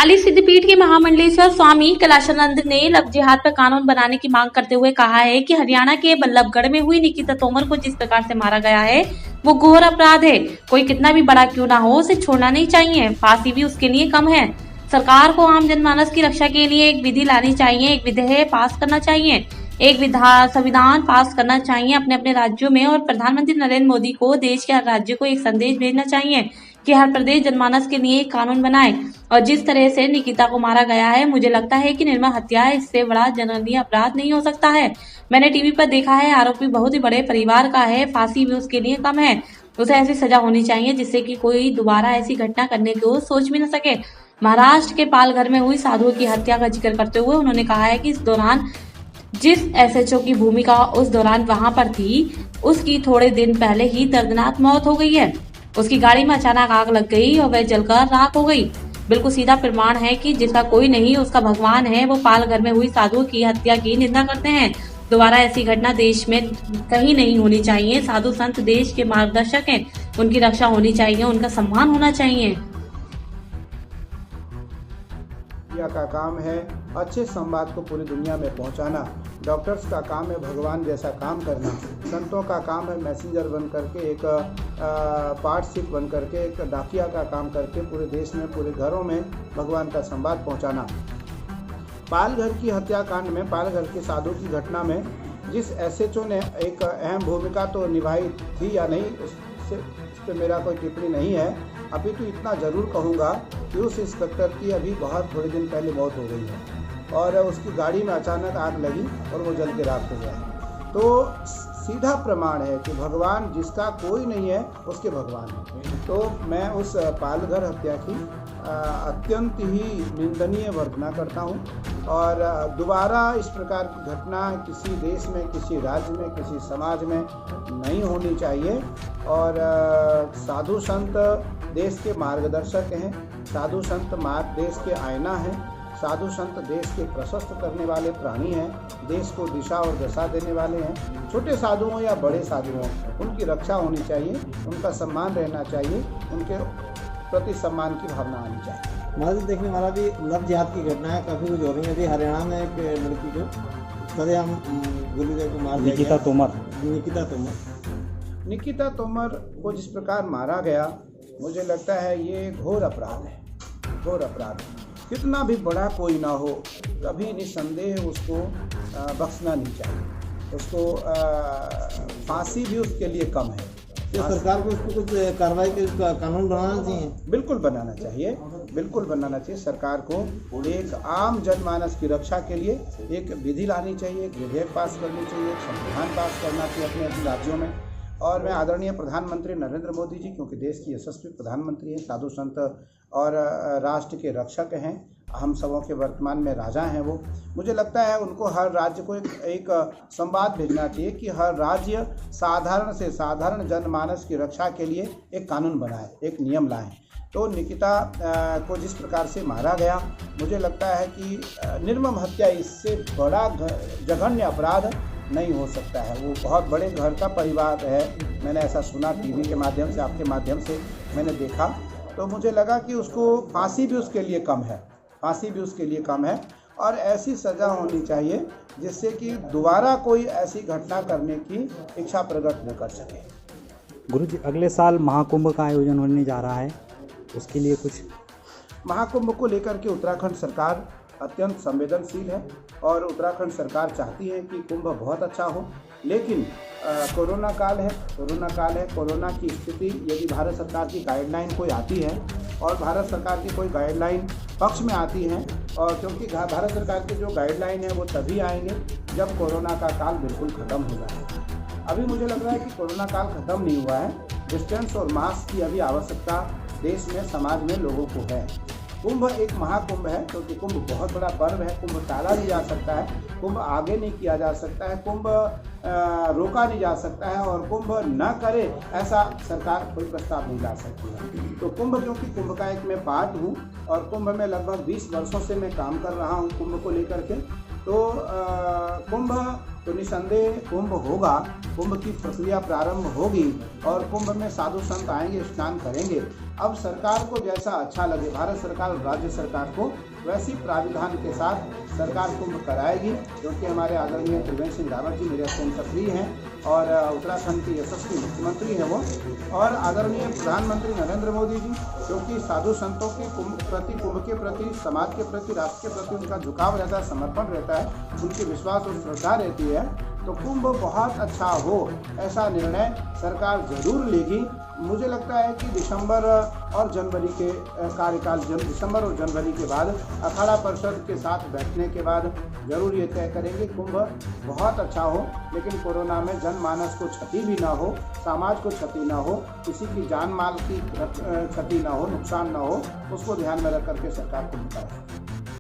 पाली सिद्धपीठ के महामंडलेश्वर स्वामी कैलाशानंद ने लव जिहाद पर कानून बनाने की मांग करते हुए कहा है कि हरियाणा के बल्लभगढ़ में हुई निकिता तोमर को जिस प्रकार से मारा गया है वो घोर अपराध है। कोई कितना भी बड़ा क्यों ना हो उसे छोड़ना नहीं चाहिए, फांसी भी उसके लिए कम है। सरकार को आम जनमानस की रक्षा के लिए एक विधि लानी चाहिए, एक विधेयक पास करना चाहिए, एक संविधान पास करना चाहिए अपने अपने राज्यों में, और प्रधानमंत्री नरेंद्र मोदी को देश के हर राज्य को एक संदेश भेजना चाहिए कि हर प्रदेश जनमानस के लिए एक कानून बनाए। और जिस तरह से निकिता को मारा गया है, मुझे लगता है कि निर्मम हत्या इससे बड़ा दंडनीय अपराध नहीं हो सकता है। मैंने टीवी पर देखा है, आरोपी बहुत ही बड़े परिवार का है, फांसी भी उसके लिए कम है। उसे ऐसी सजा होनी चाहिए जिससे कि कोई दोबारा ऐसी घटना करने को सोच भी न सके। महाराष्ट्र के पालघर में हुई साधुओं की हत्या का जिक्र करते हुए उन्होंने कहा है कि इस दौरान जिस एसएचओ की भूमिका उस दौरान वहां पर थी, उसकी थोड़े दिन पहले ही दर्दनाक मौत हो गई है। उसकी गाड़ी में अचानक आग लग गई और वह जलकर राख हो गई। बिल्कुल सीधा प्रमाण है कि जिसका कोई नहीं उसका भगवान है। वो पालघर में हुई साधुओं की हत्या की निंदा करते हैं। दोबारा ऐसी घटना देश में कहीं नहीं होनी चाहिए। साधु संत देश के मार्गदर्शक हैं, उनकी रक्षा होनी चाहिए, उनका सम्मान होना चाहिए। का काम है अच्छे संवाद को पूरी दुनिया में पहुंचाना। डॉक्टर्स का काम है भगवान जैसा काम करना। संतों का काम है मैसेंजर बन करके, एक पार्टशिप बन करके, एक डाकिया का काम करके पूरे देश में, पूरे घरों में भगवान का संवाद पहुंचाना। पालघर की हत्याकांड में, पालघर के साधु की घटना में जिस एसएचओ ने एक अहम भूमिका तो निभाई थी या नहीं, उस पर मेरा कोई टिप्पणी नहीं है। अभी तो इतना ज़रूर कहूँगा कि उस इंस्पेक्टर की अभी बहुत थोड़े दिन पहले मौत हो गई है और उसकी गाड़ी में अचानक आग लगी और वो जल के राख हो गया। तो सीधा प्रमाण है कि भगवान जिसका कोई नहीं है उसके भगवान है। तो मैं उस पालघर हत्या की अत्यंत ही निंदनीय वर्णना करता हूँ और दोबारा इस प्रकार की घटना किसी देश में, किसी राज्य में, किसी समाज में नहीं होनी चाहिए। और साधु संत देश के मार्गदर्शक हैं, साधु संत देश के आईना हैं, साधु संत देश के प्रशस्त करने वाले प्राणी हैं, देश को दिशा और दशा देने वाले हैं। छोटे साधु हों या बड़े साधु हों, उनकी रक्षा होनी चाहिए, उनका सम्मान रहना चाहिए, उनके प्रति सम्मान की भावना आनी चाहिए। महाराज देखने वाला भी लव जिहाद की घटना है, काफ़ी कुछ हो रही है। अभी हरियाणा में एक लड़की को सरेआम गोली देकर मार दिया, निकिता तोमर को जिस प्रकार मारा गया, मुझे लगता है ये घोर अपराध है, घोर अपराध है। कितना भी बड़ा कोई ना हो, कभी निस्संदेह उसको बख्शना नहीं चाहिए। उसको फांसी भी उसके लिए कम है। क्या सरकार को उसको कुछ कार्रवाई के कानून बनाना चाहिए? बिल्कुल बनाना चाहिए, बिल्कुल बनाना चाहिए। सरकार को एक आम जनमानस की रक्षा के लिए एक विधि लानी चाहिए, एक विधेयक पास करनी चाहिए, एक संविधान पास करना चाहिए अपने अपने राज्यों में। और मैं आदरणीय प्रधानमंत्री नरेंद्र मोदी जी, क्योंकि देश की यशस्वी प्रधानमंत्री हैं, साधु संत और राष्ट्र के रक्षक हैं, हम सबों के वर्तमान में राजा हैं वो, मुझे लगता है उनको हर राज्य को एक संवाद भेजना चाहिए कि हर राज्य साधारण से साधारण जनमानस की रक्षा के लिए एक कानून बनाए, एक नियम लाए। तो निकिता को जिस प्रकार से मारा गया, मुझे लगता है कि निर्मम हत्या इससे बड़ा जघन्य अपराध नहीं हो सकता है। वो बहुत बड़े घर का परिवार है, मैंने ऐसा सुना टीवी के माध्यम से, आपके माध्यम से मैंने देखा, तो मुझे लगा कि उसको फांसी भी उसके लिए कम है, फांसी भी उसके लिए कम है। और ऐसी सज़ा होनी चाहिए जिससे कि दोबारा कोई ऐसी घटना करने की इच्छा प्रकट न कर सके। गुरुजी, अगले साल महाकुंभ का आयोजन होने जा रहा है, उसके लिए कुछ? महाकुंभ को लेकर के उत्तराखंड सरकार अत्यंत संवेदनशील है और उत्तराखंड सरकार चाहती है कि कुंभ बहुत अच्छा हो। लेकिन कोरोना काल है, कोरोना की स्थिति, यदि भारत सरकार की गाइडलाइन कोई आती है और भारत सरकार की कोई गाइडलाइन पक्ष में आती है, और क्योंकि भारत सरकार की जो गाइडलाइन है वो तभी आएंगे जब कोरोना का काल बिल्कुल ख़त्म हो जाए। अभी मुझे लग रहा है कि कोरोना काल ख़त्म नहीं हुआ है। डिस्टेंस और मास्क की अभी आवश्यकता देश में, समाज में लोगों को है। कुंभ एक महाकुंभ है, क्योंकि कुंभ बहुत बड़ा पर्व है। कुंभ टाला नहीं जा सकता है, कुंभ आगे नहीं किया जा सकता है, कुंभ रोका नहीं जा सकता है, और कुंभ न करे ऐसा सरकार कोई प्रस्ताव नहीं ला सकती है। तो कुंभ, क्योंकि कुंभ का एक मैं पार्ट हूँ और कुंभ में लगभग 20 वर्षों से मैं काम कर रहा हूँ कुंभ को लेकर के, तो कुंभ तो निसंदेह कुंभ होगा, कुंभ की प्रक्रिया प्रारंभ होगी और कुंभ में साधु संत आएंगे, स्नान करेंगे। अब सरकार को जैसा अच्छा लगे, भारत सरकार और राज्य सरकार को वैसी प्राविधान के साथ सरकार कुंभ कराएगी, क्योंकि हमारे आदरणीय त्रिवेंद्र सिंह रावत जी मेरे अत्यंत सक्रिय हैं और उत्तराखंड की यशस्वी मुख्यमंत्री हैं वो, और आदरणीय प्रधानमंत्री नरेंद्र मोदी जी, क्योंकि साधु संतों के कुंभ के प्रति, समाज के प्रति, राष्ट्र के प्रति उनका झुकाव रहता है, समर्पण रहता है, उनकी विश्वास और श्रद्धा रहती है। तो कुंभ बहुत अच्छा हो ऐसा निर्णय सरकार जरूर लेगी। मुझे लगता है कि दिसंबर और जनवरी के कार्यकाल, दिसंबर और जनवरी के बाद अखाड़ा परिषद के साथ बैठने के बाद जरूर ये तय करेंगे कुंभ बहुत अच्छा हो, लेकिन कोरोना में जनमानस को क्षति भी ना हो, समाज को क्षति ना हो, किसी की जान माल की क्षति ना हो, नुकसान ना हो, उसको ध्यान में रख करके सरकार कुंभ कराए।